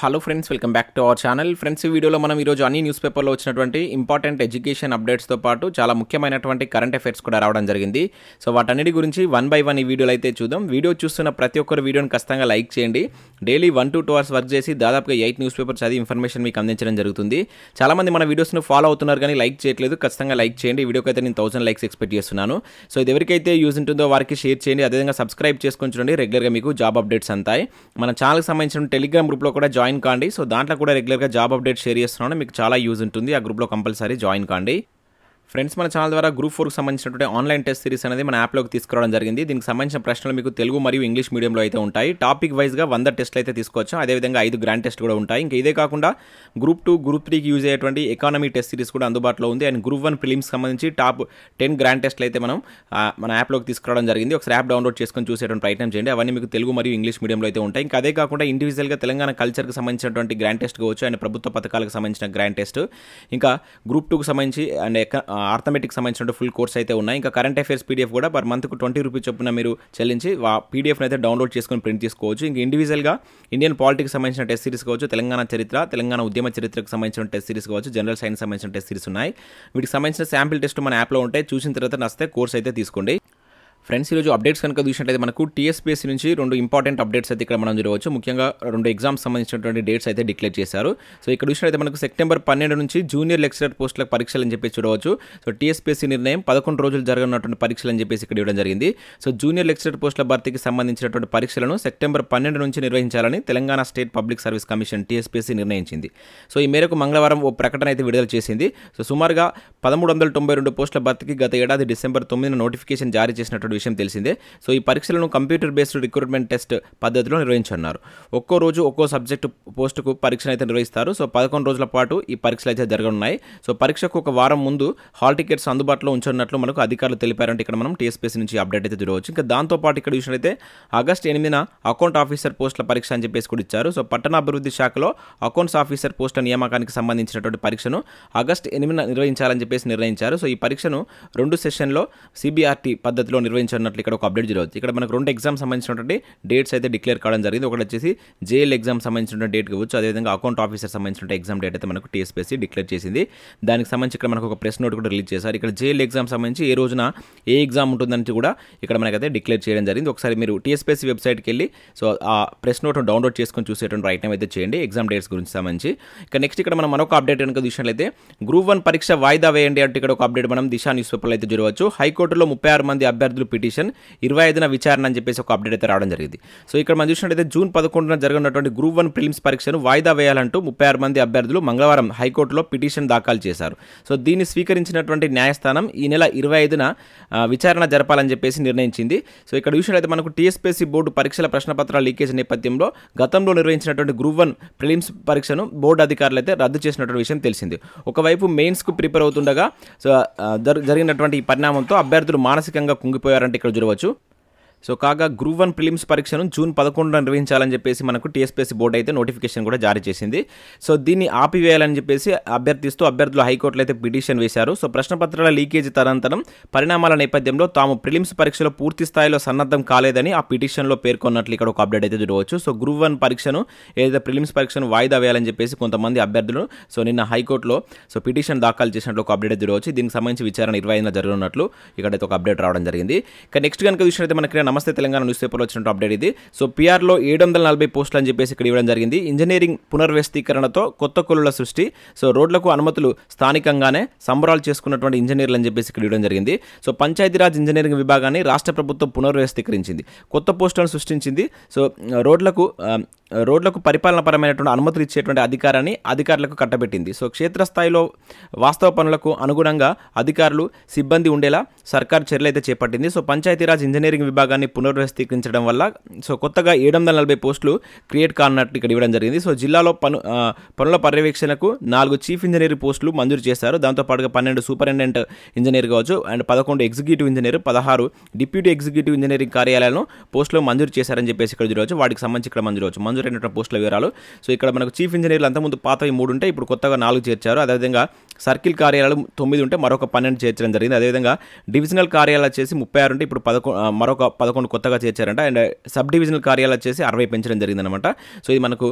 Hello friends, welcome back to our channel. Friends, ఈ వీడియోలో మనం ఈరోజు అన్ని న్యూస్ పేపర్లో వచ్చినటువంటి ఇంపార్టెంట్ ఎడ్యుకేషన్ అప్డేట్స్తో పాటు చాలా ముఖ్యమైనటువంటి కరెంట్ అఫైర్స్ కూడా రావడం జరిగింది. సో వాటన్నిటి గురించి వన్ బై వన్ ఈ వీడియోలో అయితే చూద్దాం. వీడియో చూస్తున్న ప్రతి ఒక్కరు వీడియోని ఖచ్చితంగా లైక్ చేయండి. డైలీ 1 to 2 hours వర్క్ చేసి దాదాపుగా 8 న్యూస్ పేపర్స్ చదివి ఇన్ఫర్మేషన్ మీకు అందించడం జరుగుతుంది. చాలామంది మన వీడియోస్ను ఫాలో అవుతున్నారు కానీ లైక్ చేయట్లేదు. ఖచ్చితంగా లైక్ చేయండి. ఈ వీడియోకి అయితే నేను 1000 లైక్స్ ఎక్స్పెక్ట్ చేస్తున్నాను. సో ఇది ఎవరికైతే యూజ్ ఉంటుందో వారికి షేర్ చేయండి. అదేవిధంగా సబ్స్క్రైబ్ చేసుకొని చూడండి. రెగ్యులర్గా మీకు జాబ్ అప్డేట్స్ అంతాయి. మన ఛానల్కి సంబంధించిన టెలిగ్రామ్ గ్రూప్లో కూడా జాయిన్ కాండి. సో దాంట్లో కూడా రెగ్యులర్గా జాబ్ అప్డేట్ షేర్ చేస్తున్నాను. మీకు చాలా యూజ్ ఉంటుంది. ఆ గ్రూప్లో కంపల్సరీ జాయిన్ కాండి. ఫ్రెండ్స్, మన ఛానల్ ద్వారా గ్రూప్ 4కి సంబంధించినటువంటి ఆన్లైన్ టెస్ట్ సిరీస్ అనేది మన యాప్లోకి తీసుకురావడం జరిగింది. దీనికి సంబంధించిన ప్రశ్నలు మీకు తెలుగు మరియు ఇంగ్లీష్ మీడియంలో అయితే ఉంటాయి. టాపిక్ వైజ్గా 100 టెస్ట్లు అయితే తీసుకోవచ్చు. అదేవిధంగా 5 గ్రాండ్ టెస్ట్ కూడా ఉంటాయి. ఇంకా ఇదే కాకుండా గ్రూప్ 2, గ్రూప్ 3కి యూజ్ అయ్యేటువంటి ఎకానమీ టెస్ట్ సిరీస్ కూడా అందుబాటులో ఉంది. అండ్ గ్రూప్ 1 ప్రిలిమ్స్ సంబంధించి టాప్ 10 గ్రాండ్ టెస్ట్లు అయితే మనం మన యాప్లోకి తీసుకురావడం జరిగింది. ఒకసారి యాప్ డౌన్లోడ్ చేసుకొని చూసేటువంటి ప్రయత్నం చేయండి. అవన్నీ మీకు తెలుగు మరియు ఇంగ్లీష్ మీడియంలో అయితే ఉంటాయి. ఇంకా అదే కాకుండా ఇండివిజువల్గా తెలంగాణ కల్చర్కి సంబంధించినటువంటి గ్రాండ్ టెస్ట్ కావచ్చు, అండ్ ప్రభుత్వ పథకాలకు సంబంధించిన గ్రాండ్ టెస్ట్, ఇంకా గ్రూప్ 2కి సంబంధించి అండ్ ఆర్థమెటిక్ సంబంధించి ఫుల్ కోర్స్ అయితే ఉన్నాయి. ఇంకా కరెంట్ అఫైర్స్ పీడిఎఫ్ కూడా పర్ మంత్కు 20 రూపీస్ చొప్పున మీరు చెల్లించి పీడిఎఫ్ అయితే డౌన్లోడ్ చేసుకొని ప్రింట్ తీసుకోవచ్చు. ఇంకా ఇండివిజువల్గా ఇండియన్ పాలిటిక్స్ సంబంధించిన టెస్ట్ సిరీస్ కావచ్చు, తెలంగాణ చరిత్ర, తెలంగాణ ఉద్యమ చరిత్రకు సంబంధించిన టెస్ట్ సిరీస్ కావచ్చు, జనరల్ సైన్స్ సంబంధించిన టెస్ట్ సిరీస్ ఉన్నాయి. వీటికి సంబంధించిన శాంపిల్ టెస్ట్ మన యాప్లో ఉంటాయి. చూసిన తర్వాత నచ్చితే కోర్స్ అయితే తీసుకోండి. ఫ్రెండ్స్, ఈరోజు అప్డేట్స్ కనుక చూసినట్లయితే మనకు టీఎస్పీఎస్సీ నుంచి 2 ఇంపార్టెంట్ అప్డేట్స్ అయితే ఇక్కడ మనం చూడవచ్చు. ముఖ్యంగా 2 ఎగ్జామ్స్ సంబంధించినటువంటి డేట్స్ అయితే డిక్లేర్ చేశారు. సో ఇక్కడ చూసినట్లయితే మనకు సెప్టెంబర్ 12 నుంచి జూనియర్ లెక్చరర్ పోస్టులకు పరీక్షలు అని చెప్పేసి చూడవచ్చు. సో టీఎస్పీఎస్సీ నిర్ణయం 11 రోజులు జరగనున్నటువంటి పరీక్షలు అని చెప్పేసి ఇక్కడ ఇవ్వడం జరిగింది. సో జూనియర్ లెక్చరర్ పోస్టుల భర్తీకి సంబంధించినటువంటి పరీక్షలను సెప్టెంబర్ 12 నుంచి నిర్వహించాలని Telangana state public service commission TSPSC నిర్ణయించింది. సో ఈ మేరకు మంగళవారం ఓ ప్రకటన అయితే విడుదల చేసింది. సో సుమారుగా 1392 పోస్టుల భర్తీకి గత ఏడాది డిసెంబర్ 9 నోటిఫికేషన్ జారీ చేసినటువంటి విషయం తెలిసిందే. సో ఈ పరీక్షలను కంప్యూటర్ బేస్డ్ రిక్రూట్మెంట్ టెస్ట్ పద్ధతిలో నిర్వహించనున్నారు. ఒక్కో రోజు ఒక్కో సబ్జెక్టు పోస్టుకు పరీక్షను అయితే నిర్వహిస్తారు. సో 11 రోజుల పాటు ఈ పరీక్షలు అయితే జరగనున్నాయి. సో పరీక్షకు ఒక వారం ముందు హాల్ టికెట్స్ అందుబాటులో ఉంచనున్నట్లు మనకు అధికారులు తెలిపారంటే ఇక్కడ మనం టీఎస్పీఎస్సీ నుంచి అప్డేట్ అయితే చూడవచ్చు. ఇంకా దాంతోపాటు ఇక్కడ చూసినట్లయితే ఆగస్టు 8న అకౌంట్ ఆఫీసర్ పోస్టుల పరీక్ష అని చెప్పేసి కూడా ఇచ్చారు. సో పట్టణాభివృద్ధి శాఖలో అకౌంట్స్ ఆఫీసర్ పోస్టుల నియామకానికి సంబంధించినటువంటి పరీక్షను ఆగస్టు 8న నిర్వహించాలని చెప్పేసి నిర్ణయించారు. సో ఈ పరీక్షను 2 సెషన్లో సిబిఆర్టీ పద్ధతిలో నిర్వహించనున్నట్లు ఇక్కడ ఒక అప్డేట్ జరగవచ్చు. ఇక్కడ మనకు 2 ఎగ్జామ్ సంబంధించినటువంటి డేట్స్ అయితే డిక్లేర్ కావడం జరిగింది. ఒకటి వచ్చేసి జేఎల్ ఎగ్జామ్ సంబంధించిన డేట్ కావచ్చు, అదేవిధంగా అకౌంట్ ఆఫీసర్ సంబంధించిన ఎగ్జామ్ డేట్ అయితే మనకు టీఎస్పీఎస్సీ డిక్లేర్ చేసింది. దానికి సంబంధించి ఇక్కడ మనకు ఒక ప్రెస్ నోట్ కూడా రిలీజ్ చేశారు. ఇక్కడ జేఎల్ ఎగ్జామ్ సంబంధించి ఏ రోజున ఏ ఎగ్జామ్ ఉంటుందని కూడా ఇక్కడ మనకైతే డిక్లేర్ చేయడం జరిగింది. ఒకసారి మీరు టీఎస్పీఎస్సీ వెబ్సైట్కి వెళ్ళి సో ఆ ప్రెస్ నోట్ను డౌన్లోడ్ చేసుకొని చూసేటువంటి ప్రయత్నం అయితే చేయండి ఎగ్జామ్ డేట్స్ గురించి సంబంధించి. ఇక నెక్స్ట్ ఇక్కడ మనం మరొక అప్డేట్ కనుక చూసినట్లయితే గ్రూప్ 1 పరీక్ష వాయిదా వేయండి అంటే ఇక్కడ ఒక అప్డేట్ మనం దిశా న్యూస్ పేపర్లో అయితే చూడవచ్చు. హైకోర్టులో 36 మంది అభ్యర్థులు పిటిషన్ 25న విచారణ అని చెప్పేసి ఒక అప్డేట్ అయితే రావడం జరిగింది. సో ఇక్కడ మనం చూసినట్లయితే జూన్ 11న జరగనున్నటువంటి గ్రూప్ 1 ప్రిలిమ్స్ పరీక్షను వాయిదా వేయాలంటూ 36 మంది అభ్యర్థులు మంగళవారం హైకోర్టులో పిటిషన్ దాఖలు చేశారు. సో దీన్ని స్వీకరించినటువంటి న్యాయస్థానం ఈ నెల 25న విచారణ జరపాలని చెప్పేసి నిర్ణయించింది. సో ఇక్కడ చూసినట్లయితే మనకు టీఎస్పీఎస్సీ బోర్డు పరీక్షల ప్రశ్నపత్రాల లీకేజ్ నేపథ్యంలో గతంలో నిర్వహించినటువంటి గ్రూప్ 1 ప్రిలిమ్స్ పరీక్షను బోర్డు అధికారులు అయితే రద్దు చేసినటువంటి విషయం తెలిసింది. ఒకవైపు మెయిన్స్కు ప్రిపేర్ అవుతుండగా సో జరిగినటువంటి ఈ పరిణామంతో అభ్యర్థులు మానసికంగా కుంగిపోయారంటే ఇక్కడ చూడవచ్చు. సో కాగా గ్రూప్ 1 ప్రిలిమ్స్ పరీక్షను జూన్ 11న నిర్వహించాలని చెప్పేసి మనకు టీఎస్పీఎస్సీ బోర్డు అయితే నోటిఫికేషన్ కూడా జారీ చేసింది. సో దీన్ని ఆపివేయాలని చెప్పేసి అభ్యర్థిస్తూ అభ్యర్థులు హైకోర్టులో అయితే పిటిషన్ వేశారు. సో ప్రశ్నపత్రాల లీకేజీ తదనంతరం పరిణామాల నేపథ్యంలో తాము ప్రిలిమ్స్ పరీక్షలో పూర్తి స్థాయిలో సన్నద్ధం కాలేదని ఆ పిటిషన్లో పేర్కొన్నట్లు ఇక్కడ ఒక అప్డేట్ అయితే చూడవచ్చు. సో గ్రూప్ 1 పరీక్షను ఏదైతే ప్రిలిమ్స్ పరీక్షను వాయిదా వేయాలని చెప్పేసి కొంతమంది అభ్యర్థులు సో నిన్న హైకోర్టులో సో పిటిషన్ దాఖలు చేసినట్లు ఒక అప్డేట్ అయితే చూడవచ్చు. దీనికి సంబంధించి విచారణ 25న జరగనున్నట్లు ఇక్కడైతే ఒక అప్డేట్ రావడం జరిగింది. ఇక నెక్స్ట్ కనుక చూసినట్లయితే మనకి నమస్తే తెలంగాణ న్యూస్ పేపర్లో వచ్చినట్టు అప్డేట్ ఇది. సో పిఆర్లో 740 పోస్టులు అని చెప్పేసి ఇక్కడ ఇవ్వడం జరిగింది. ఇంజనీరింగ్ పునర్వ్యవస్థీకరణతో కొత్త కొలుల సృష్టి. సో రోడ్లకు అనుమతులు స్థానికంగానే సంబరాలు చేసుకున్నటువంటి ఇంజనీర్లు అని చెప్పేసి ఇక్కడ ఇవ్వడం జరిగింది. సో పంచాయతీరాజ్ ఇంజనీరింగ్ విభాగాన్ని రాష్ట్ర ప్రభుత్వం పునర్వ్యవస్థీకరించింది, కొత్త పోస్టులను సృష్టించింది. సో రోడ్లకు పరిపాలనపరమైనటువంటి అనుమతులు ఇచ్చేటువంటి అధికారాన్ని అధికారులకు కట్టబెట్టింది. సో క్షేత్రస్థాయిలో వాస్తవ పనులకు అనుగుణంగా అధికారులు సిబ్బంది ఉండేలా సర్కారు చర్యలు అయితే చేపట్టింది. సో పంచాయతీరాజ్ ఇంజనీరింగ్ విభాగాన్ని పునర్వ్యవస్థీకరించడం వల్ల సో కొత్తగా 740 పోస్టులు క్రియేట్ కానున్నట్టు ఇక్కడ ఇవ్వడం జరిగింది. సో జిల్లాలో పనుల పర్యవేక్షణకు 4 చీఫ్ ఇంజనీర్ పోస్టులు మంజూరు చేశారు. దాంతోపాటుగా 12 సూపరింటెండెంట్ ఇంజనీర్ కావచ్చు, and 11 executive engineer, 16 deputy executive engineering కార్యాలయాలను పోస్టులు మంజూరు చేశారని చెప్పేసి ఇక్కడ చూడవచ్చు. వాటికి సంబంధించి ఇక్కడ మంజూరైనటువంటి పోస్టుల వివరాలు. సో ఇక్కడ మనకు చీఫ్ ఇంజనీర్లు అంతకుముందు పాతవి 3 ఉంటే ఇప్పుడు కొత్తగా 4 చేర్చారు. అదేవిధంగా సర్కిల్ కార్యాలయాలు 9 ఉంటే మరొక 12 చేర్చడం జరిగింది. అదేవిధంగా డివిజనల్ కార్యాలయాలు వచ్చేసి 36 ఉంటే ఇప్పుడు మరొక 11 కొత్తగా చేర్చారంట. అండ్ సబ్ డివిజనల్ కార్యాలయాలు వచ్చేసి 60 పెంచడం జరిగిందనమాట. సో ఇది మనకు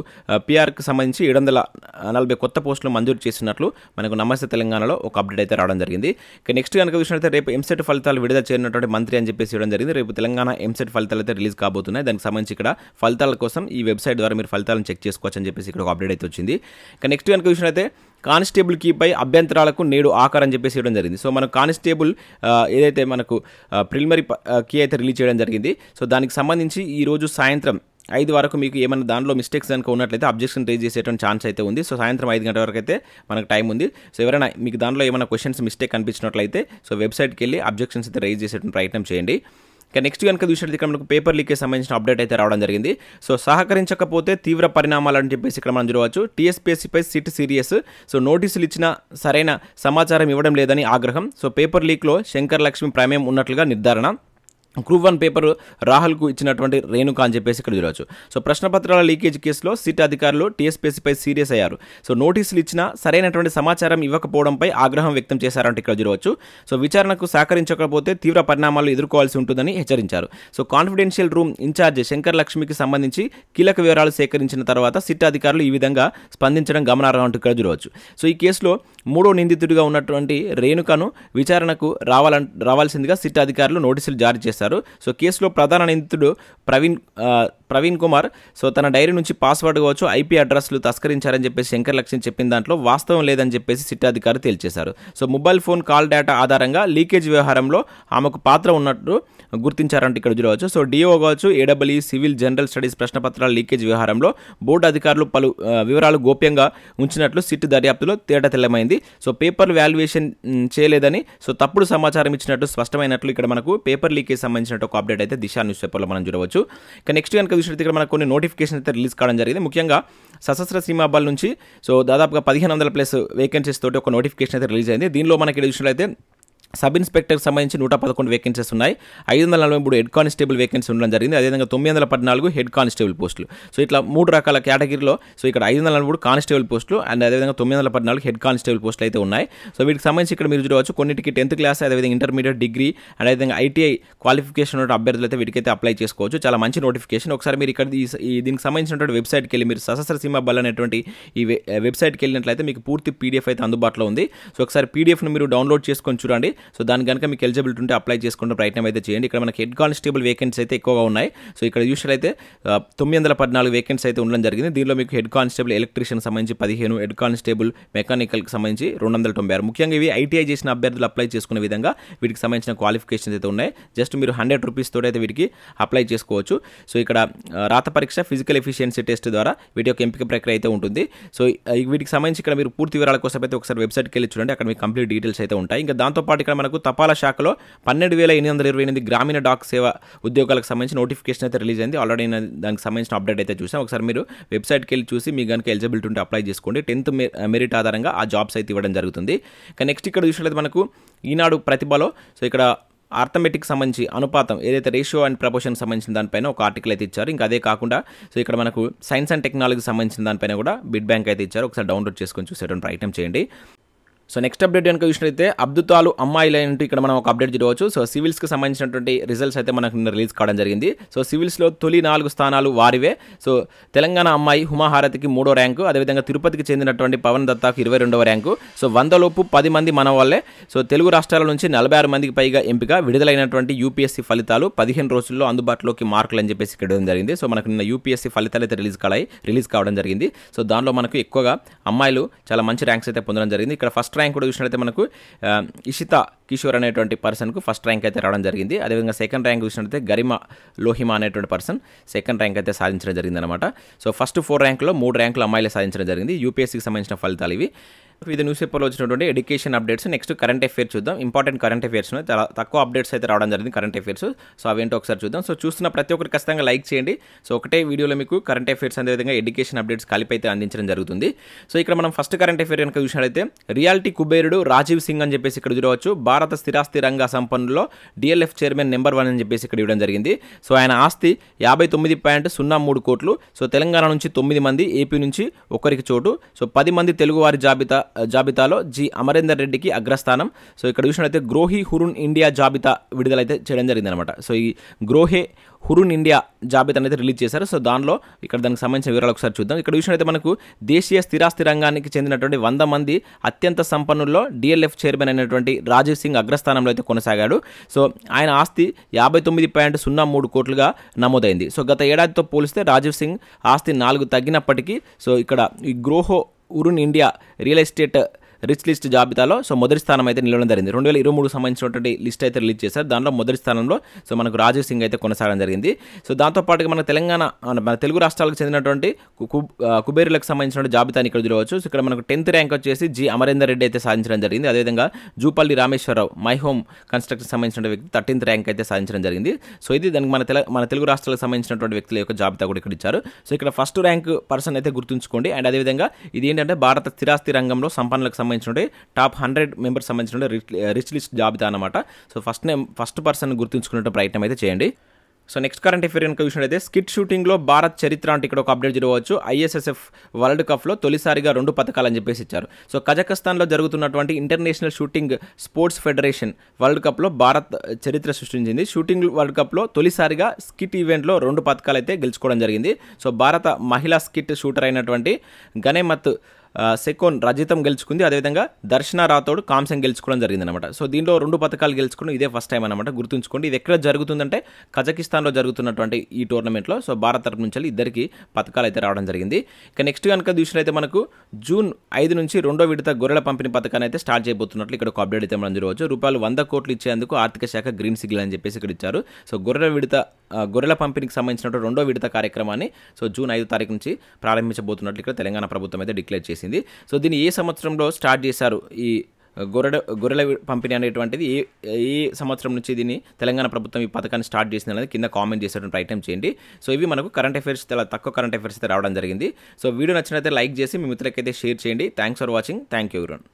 పిఆర్కి సంబంధించి 740 కొత్త పోస్టులు మంజూరు చేసినట్లు మనకు నమస్తే తెలంగాణలో ఒక అప్డేట్ అయితే రావడం జరిగింది. ఇక నెక్స్ట్ కనుక చూసినట్లయితే రేపు ఎంసెట్ ఫలితాలు విడుదల చేయనున్నటువంటి మంత్రి అని చెప్పేసి ఇవ్వడం జరిగింది. రేపు తెలంగాణ ఎంసెట్ ఫలితాలు అయితే రిలీజ్ కాబోతున్నాయి. దానికి సంబంధించి ఇక్కడ ఫలితాల కోసం ఈ వెబ్సైట్ ద్వారా మీరు ఫలితాలను చెక్ చేసుకోవచ్చు అని చెప్పేసి ఇక్కడ ఒక అప్డేట్ అయితే వచ్చింది. ఇక నెక్స్ట్ కనుక చూసినట్లయితే కానిస్టేబుల్ కీపై అభ్యంతరాలకు నేడు ఆకారం చెప్పేసి ఇవ్వడం జరిగింది. సో మనకు కానిస్టేబుల్ ఏదైతే మనకు ప్రిలిమినరీ కీ అయితే రిలీజ్ చేయడం జరిగింది. సో దానికి సంబంధించి ఈరోజు సాయంత్రం 5 వరకు మీకు ఏమైనా దానిలో మిస్టేక్స్ కనుక ఉన్నట్లయితే అబ్జెక్షన్ రేజ్ చేసేటువంటి ఛాన్స్ అయితే ఉంది. సో సాయంత్రం 5 గంటల వరకు అయితే మనకు టైం ఉంది. సో ఎవరైనా మీకు దానిలో ఏమైనా క్వశ్చన్స్ మిస్టేక్ కనిపించినట్లయితే సో వెబ్సైట్కి వెళ్ళి అబ్జెక్షన్స్ అయితే రేజ్ చేసేటువంటి ప్రయత్నం చేయండి. ఇక నెక్స్ట్ కనుక చూసినట్టు ఇక్కడ మనకు పేపర్ లీకేజ్ సంబంధించిన అప్డేట్ అయితే రావడం జరిగింది. సో సహకరించకపోతే తీవ్ర పరిణామాలు అని చెప్పేసి ఇక్కడ మనం చూడవచ్చు. టీఎస్పీఎస్సీపై సిట్ సీరియస్. సో నోటీసులు ఇచ్చిన సరైన సమాచారం ఇవ్వడం లేదని ఆగ్రహం. సో పేపర్ లీక్లో శంకర్ లక్ష్మి ప్రమేయం ఉన్నట్లుగా నిర్ధారణ. గ్రూప్ 1 పేపర్ రాహుల్కు ఇచ్చినటువంటి రేణుకా అని చెప్పేసి ఇక్కడ చూడవచ్చు. సో ప్రశ్నపత్రాల లీకేజ్ కేసులో సిట్ అధికారులు టీఎస్పీఎస్సీపై సీరియస్ అయ్యారు. సో నోటీసులు ఇచ్చినా సరైనటువంటి సమాచారం ఇవ్వకపోవడంపై ఆగ్రహం వ్యక్తం చేశారంటే ఇక్కడ చూడవచ్చు. సో విచారణకు సహకరించకపోతే తీవ్ర పరిణామాలు ఎదుర్కోవాల్సి ఉంటుందని హెచ్చరించారు. So confidential room in charge Shankar లక్ష్మికి సంబంధించి కీలక వివరాలు సేకరించిన తర్వాత సిట్ అధికారులు ఈ విధంగా స్పందించడం గమనార్హం అంటూ ఇక్కడ చూడవచ్చు. సో ఈ కేసులో 3వ నిందితుడిగా ఉన్నటువంటి రేణుకను విచారణకు రావాల్సిందిగా సిట్ అధికారులు నోటీసులు జారీ చేశారు. సో కేసులో ప్రధాన నిందితుడు ప్రవీణ్ కుమార్ సో తన డైరీ నుంచి పాస్వర్డ్ కావచ్చు ఐపీ అడ్రస్లు తస్కరించారని చెప్పేసి శంకర్ లక్ష్మి చెప్పిన దాంట్లో వాస్తవం లేదని చెప్పేసి సిట్ అధికారులు తేల్చేశారు. So mobile phone call data ఆధారంగా లీకేజ్ వ్యవహారంలో ఆమెకు పాత్ర ఉన్నట్టు గుర్తించారంటే ఇక్కడ చూడవచ్చు. సో డిఓ కావచ్చు ఏడబ్ల్యూ సివిల్ జనరల్ స్టడీస్ ప్రశ్నపత్రాల లీకేజ్ వ్యవహారంలో బోర్డు అధికారులు పలు వివరాలు గోప్యంగా ఉంచినట్లు సిట్ దర్యాప్తులో తెల్లమైంది. సో పేపర్ వాల్యుయేషన్ చేయలేదని సో తప్పుడు సమాచారం ఇచ్చినట్టు స్పష్టమైనట్లు ఇక్కడ మనకు పేపర్ లీకేజ్ సంబంధించిన ఒక అప్డేట్ అయితే దిశా న్యూస్ పేపర్లో మనం చూడవచ్చు. ఇక నెక్స్ట్ కనుక చూసినట్టు ఇక్కడ మనకు కొన్ని నోటిఫికేషన్ అయితే రిలీజ్ కావడం జరిగింది. ముఖ్యంగా సశస్త్ర సీమాబల్ నుంచి సో దాదాపుగా 1500+ వేకెన్సీస్ తోటి ఒక నోటిఫికేషన్ అయితే రిలీజ్ అయింది. దీనిలో మనకి చూసినట్లయితే సబ్ ఇన్స్పెక్టర్కి సంబంధించి 111 వేకెన్సీస్ ఉన్నాయి. 543 హెడ్ కానిస్టేబుల్ వేకెన్సీ ఉండడం జరిగింది. అదేవిధంగా 914 హెడ్ కానిస్టేబుల్ పోస్టులు. సో ఇట్లా 3 రకాల కేటగిరీలో సో ఇక్కడ 543 కానిస్టేబుల్ పోస్టులు అండ్ అదేవిధంగా 914 హెడ్ కానిస్టేబుల్ పోస్టులు అయితే ఉన్నాయి. సో వీటికి సంబంధించి ఇక్కడ మీరు చూడవచ్చు కొన్నిటికి 10th క్లాస్ అదేవిధంగా ఇంటర్మీడియట్ డిగ్రీ అండ్ అదేవిధంగా ఐటీఐ క్వాలిఫికేషన్ ఉన్న అభ్యర్థులు అయితే వీటికైతే అప్లై చేసుకోవచ్చు. చాలా మంచి నోటిఫికేషన్. ఒకసారి మీరు ఇక్కడ దీనికి సంబంధించినటువంటి వెబ్సైట్కి వెళ్ళి మీరు సశస్త్ర సీమా బల్ అనేటువంటి ఈ వెబ్సైట్కి వెళ్ళినట్లయితే మీకు పూర్తి పీడిఎఫ్ అయితే అందుబాటులో ఉంది. సో ఒకసారి పీడిఎఫ్ను మీరు డౌన్లోడ్ చేసుకొని చూడండి. సో దాని కనుక మీకు ఎలిజిబిలిటీ ఉంటే అప్లై చేసుకునే ప్రయత్నం అయితే చేయండి. ఇక్కడ మనకి హెడ్ కానిస్టేబుల్ వేకెన్సీ అయితే ఎక్కువగా ఉన్నాయి. సో ఇక్కడ చూసినట్లయితే 914 వేకెన్సీ అయితే ఉండడం జరిగింది. దీనిలో మీకు హెడ్ కానిస్టేబుల్ ఎలక్ట్రీషియన్ సంబంధించి 15, హెడ్ కానిస్టేబుల్ మెకానికల్కి సంబంధించి 296. ముఖ్యంగా ఇవి ఐటీఐ చేసిన అభ్యర్థులు అప్లై చేసుకునే విధంగా వీటికి సంబంధించిన క్వాలిఫికేషన్స్ అయితే ఉన్నాయి. జస్ట్ మీరు 100 రూపీస్ తోటి అయితే వీటికి అప్లై చేసుకోవచ్చు. సో ఇక్కడ రాత పరీక్ష ఫిజికల్ ఎఫిషియన్సీ టెస్ట్ ద్వారా వీటి యొక్క ఎంపిక ప్రక్రియ అయితే ఉంటుంది. సో వీటికి సంబంధించి ఇక్కడ మీరు పూర్తి వివరాల కోసం అయితే ఒకసారి వెబ్సైట్కి వెళ్ళి చూడండి. అక్కడ మీకు కంప్లీట్ డీటెయిల్స్ అయితే ఉంటాయి. ఇంకా దాంతోపాటు ఇక్కడ మనకు తపాలా శాఖలో 12,828 గ్రామీణ డాక్ సేవ ఉద్యోగాలకు సంబంధించి నోటిఫికేషన్ అయితే రిలీజ్ అయింది. ఆల్రెడీ దానికి సంబంధించిన అప్డేట్ అయితే చూసాం. ఒకసారి మీరు వెబ్సైట్కి వెళ్ళి చూసి మీకు కనుక ఎలిజిబిలిటీ ఉంటే అప్లై చేసుకోండి. 10th మెరిట్ ఆధారంగా ఆ జాబ్స్ అయితే ఇవ్వడం జరుగుతుంది. నెక్స్ట్ ఇక్కడ చూసినట్లయితే మనకు ఈనాడు ప్రతిభలో సో ఇక్కడ ఆర్థమెటిక్ సంబంధించి అనుపాతం ఏదైతే రేషియో అండ్ ప్రపోర్షన్ సంబంధించిన దానిపైన ఒక ఆర్టికల్ అయితే ఇచ్చారు. ఇంకా అదే కాకుండా సో ఇక్కడ మనకు సైన్స్ అండ్ టెక్నాలజీకి సంబంధించిన దానిపైన కూడా బిడ్ బ్యాంక్ అయితే ఇచ్చారు. ఒకసారి డౌన్లోడ్ చేసుకొని చూసేటువంటి ప్రయత్నం చేయండి. సో నెక్స్ట్ అప్డేట్ కనుక చూసినట్లయితే అబ్దుతాలు అమ్మాయిలు అంటూ ఇక్కడ మనం ఒక అప్డేట్ చూడవచ్చు. సో సివిల్స్కి సంబంధించినటువంటి రిజల్ట్స్ అయితే మనకు నిన్న రిలీజ్ కావడం జరిగింది. సో సివిల్స్లో తొలి 4 స్థానాలు వారివే. సో తెలంగాణ అమ్మాయి హుమాహారతికి 3వ ర్యాంకు, అదేవిధంగా తిరుపతికి చెందినటువంటి పవన్ దత్తాకు 22వ ర్యాంకు. సో 100 లోపు 10 మంది మన వాళ్ళే. సో తెలుగు రాష్ట్రాల నుంచి 46 మందికి పైగా ఎంపిక. విడుదలైనటువంటి యూపీఎస్సీ ఫలితాలు 15 రోజుల్లో అందుబాటులోకి మార్కులు అని చెప్పేసి ఇక్కడ జరిగింది. సో మనకు నిన్న యూపీఎస్సీ ఫలితాలు అయితే రిలీజ్ కావడం జరిగింది. సో దానిలో మనకు ఎక్కువగా అమ్మాయిలు చాలా మంచి ర్యాంక్స్ అయితే పొందడం జరిగింది. ఇక్కడ ఫస్ట్ ర్యాంక్ కూడా చూసినట్లయితే మనకు ఇషితా కిషోర్ అనేటువంటి పర్సన్కు ఫస్ట్ ర్యాంక్ అయితే రావడం జరిగింది. అదేవిధంగా సెకండ్ ర్యాంక్ చూసినట్లయితే గరిమా లోహిమా అనేటువంటి పర్సన్ సెకండ్ ర్యాంక్ అయితే సాధించడం జరిగింది అనమాట. సో ఫస్ట్ 4 ర్యాంకులో 3 ర్యాంకులు అమ్మాయిలే సాధించడం జరిగింది. యూపీఎస్సీకి సంబంధించిన ఫలితాలు ఇవి. ఇది న్యూస్ పేపర్లో వచ్చినటువంటి education updates. Next current affairs చూద్దాం. ఇంపార్టెంట్ కరెంట్ అఫేర్స్ చాలా తక్కువ అప్డేట్స్ అయితే రావడం జరిగింది కరెంట్ అఫేర్స్. సో అవేంటో ఒకసారి చూద్దాం. సో చూస్తున్న ప్రతి ఒక్కరు ఖచ్చితంగా లైక్ చేయండి. సో ఒకటే వీడియోలో మీకు కరెంట్ అఫేర్స్ అదేవిధంగా ఎడ్యుకేషన్ అప్డేట్స్ కలిపి అయితే అందించడం జరుగుతుంది. సో ఇక్కడ మనం ఫస్ట్ కరెంట్ అఫేర్ కనుక చూసినట్లయితే రియాలిటీ కుబేరుడు రాజీవ్ సింగ్ అని చెప్పేసి ఇక్కడ చూడవచ్చు. భారత స్థిరాస్తి రంగ సంపన్నుల్లో డిఎల్ఎఫ్ చైర్మన్ నెంబర్ 1 అని చెప్పేసి ఇక్కడ ఇవ్వడం జరిగింది. సో ఆయన ఆస్తి 59.03 కోట్లు. సో తెలంగాణ నుంచి 9 మంది, ఏపీ నుంచి ఒకరికి చోటు. సో 10 మంది తెలుగువారి జాబితాలో జి అమరేందర్ రెడ్డికి అగ్రస్థానం. సో ఇక్కడ చూసినట్లయితే గ్రోహి హురున్ ఇండియా జాబితా విడుదలైతే చేయడం జరిగింది అనమాట. సో ఈ గ్రోహే హురున్ ఇండియా జాబితా అనేది రిలీజ్ చేశారు. సో దానిలో ఇక్కడ దానికి సంబంధించిన వివరాలు ఒకసారి చూద్దాం. ఇక్కడ చూసినట్లయితే మనకు దేశీయ స్థిరాస్తి రంగానికి చెందినటువంటి 100 మంది అత్యంత సంపన్నుల్లో డిఎల్ఎఫ్ చైర్మన్ అయినటువంటి రాజీవ్ సింగ్ అగ్రస్థానంలో అయితే కొనసాగాడు. సో ఆయన ఆస్తి 59.03 కోట్లుగా నమోదైంది. సో గత ఏడాదితో పోలిస్తే రాజీవ్ సింగ్ ఆస్తి 4 తగ్గినప్పటికీ సో ఇక్కడ ఈ Grohe Hurun India real estate rich list జాబితాలో సో మొదటి స్థానం అయితే నిలవడం జరిగింది. 2023 సంబంధించినటువంటి లిస్ట్ అయితే రిలీజ్ చేశారు. దానిలో మొదటి స్థానంలో సో మనకు రాజీవ్ సింగ్ అయితే కొనసాగడం జరిగింది. సో దాంతోపాటుగా మన తెలుగు రాష్ట్రాలకు చెందినటువంటి కుబేరులకు సంబంధించిన జాబితాని ఇక్కడ చూడవచ్చు. సో ఇక్కడ మనకు 10th ర్యాంక్ వచ్చేసి జి అమరేందర్ రెడ్డి అయితే సాధించడం జరిగింది. అదేవిధంగా Jupally Rameswara Rao My Home Construction సంబంధించిన వ్యక్తి 13th ర్యాంక్ అయితే సాధించడం జరిగింది. సో ఇది దానికి మన తెలుగు రాష్ట్రాలకు సంబంధించినటువంటి వ్యక్తుల యొక్క జాబితా కూడా ఇక్కడ ఇచ్చారు. సో ఇక్కడ ఫస్ట్ ర్యాంక్ పర్సన్ అయితే గుర్తుంచుకోండి. అండ్ అదేవిధంగా ఇది ఏంటంటే భారత స్థిరాస్తి రంగంలో సంపన్నులకు సంబంధించిన టాప్ 100 మెంబర్స్ సంబంధించిన రిచ్ లిస్ట్ జాబితా అనమాట. సో ఫస్ట్ పర్సన్ గుర్తుంచుకునే ప్రయత్నం అయితే చేయండి. సో నెక్స్ట్ కరెంట్ అఫేర్ కనుక చూసినట్లయితే స్కిట్ షూటింగ్లో భారత్ చరిత్ర అంటే ఇక్కడ ఒక అప్డేట్ చూడవచ్చు. ఐఎస్ఎస్ఎఫ్ వరల్డ్ కప్లో తొలిసారిగా 2 పథకాలు అని చెప్పేసి ఇచ్చారు. సో కజకస్తాన్లో జరుగుతున్నటువంటి international shooting sports federation world కప్లో భారత్ చరిత్ర సృష్టించింది. షూటింగ్ వరల్డ్ కప్లో తొలిసారిగా స్కిట్ ఈవెంట్లో 2 పథకాలు అయితే గెలుచుకోవడం జరిగింది. సో భారత మహిళా స్కిట్ షూటర్ అయినటువంటి గనేమత్ సెకోన్ రజితం గెలుచుకుంది. అదేవిధంగా దర్శన రాథోడ్ కాంస్యం గెలుచుకోవడం జరిగింది అనమాట. సో దీనిలో 2 పథకాలు గెలుచుకోవడం ఇదే ఫస్ట్ టైం అనమాట. గుర్తుంచుకోండి. ఇది ఎక్కడ జరుగుతుందంటే కజకిస్తాన్లో జరుగుతున్నటువంటి ఈ టోర్నమెంట్లో సో భారత్ తరపు నుంచి ఇద్దరికి పథకాలు అయితే రావడం జరిగింది. ఇక నెక్స్ట్ కనుక చూసినట్లయితే మనకు జూన్ 5 నుంచి 2వ విడత గొర్రెల పంపిణీ పథకాన్ని అయితే స్టార్ట్ చేయబోతున్నట్లు ఇక్కడ ఒక అప్డేట్ అయితే మనం చూడవచ్చు. రూపాయలు 100 కోట్లు ఇచ్చేందుకు ఆర్థిక శాఖ గ్రీన్ సిగ్నల్ అని చెప్పేసి ఇక్కడ ఇచ్చారు. సో గొర్రెల పంపిణీకి సంబంధించిన 2వ విడత కార్యక్రమాన్ని సో జూన్ 5 తారీఖు నుంచి ప్రారంభించబోతున్నట్లు ఇక్కడ తెలంగాణ ప్రభుత్వం అయితే డిక్లేర్ చేసింది. సో దీన్ని ఏ సంవత్సరంలో స్టార్ట్ చేశారు ఈ గొర్రెల పంపిణీ అనేటువంటిది ఏ సంవత్సరం నుంచి దీన్ని తెలంగాణ ప్రభుత్వం ఈ పథకాన్ని స్టార్ట్ చేసింది అనేది కింద కామెంట్ చేసేటువంటి ప్రయత్నం చేయండి. సో ఇవి మనకు కరెంట్ అఫైర్స్ చాలా తక్కువ కరెంట్ అఫైర్స్ అయితే రావడం జరిగింది. సో వీడియో నచ్చినట్లయితే లైక్ చేసి మీ మిత్రులకైతే షేర్ చేయండి. Thanks for watching. Thank you everyone.